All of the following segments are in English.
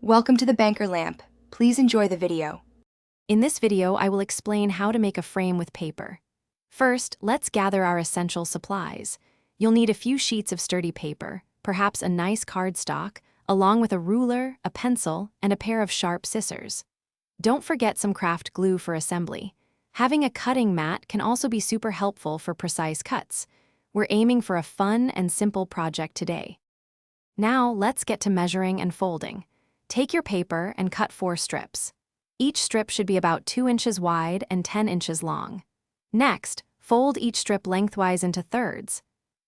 Welcome to the Banker Lamp. Please enjoy the video. In this video, I will explain how to make a frame with paper. First, let's gather our essential supplies. You'll need a few sheets of sturdy paper, perhaps a nice cardstock, along with a ruler, a pencil, and a pair of sharp scissors. Don't forget some craft glue for assembly. Having a cutting mat can also be super helpful for precise cuts. We're aiming for a fun and simple project today. Now, let's get to measuring and folding. Take your paper and cut 4 strips. Each strip should be about 2 inches wide and 10 inches long. Next, fold each strip lengthwise into thirds.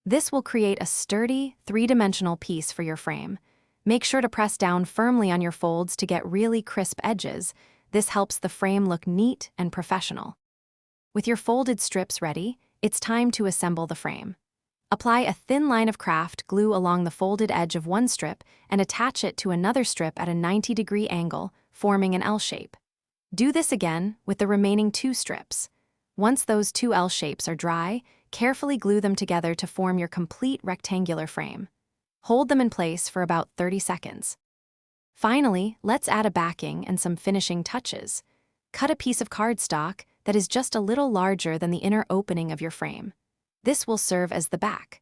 This will create a sturdy, 3-dimensional piece for your frame. Make sure to press down firmly on your folds to get really crisp edges. This helps the frame look neat and professional. With your folded strips ready, it's time to assemble the frame. Apply a thin line of craft glue along the folded edge of one strip and attach it to another strip at a 90-degree angle, forming an L shape. Do this again with the remaining 2 strips. Once those 2 L shapes are dry, carefully glue them together to form your complete rectangular frame. Hold them in place for about 30 seconds. Finally, let's add a backing and some finishing touches. Cut a piece of cardstock that is just a little larger than the inner opening of your frame. This will serve as the back.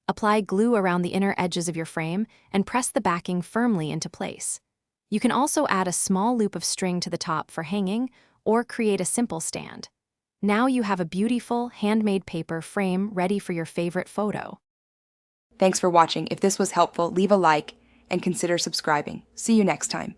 Apply glue around the inner edges of your frame and press the backing firmly into place. You can also add a small loop of string to the top for hanging or create a simple stand. Now you have a beautiful, handmade paper frame ready for your favorite photo. Thanks for watching. If this was helpful, leave a like and consider subscribing. See you next time.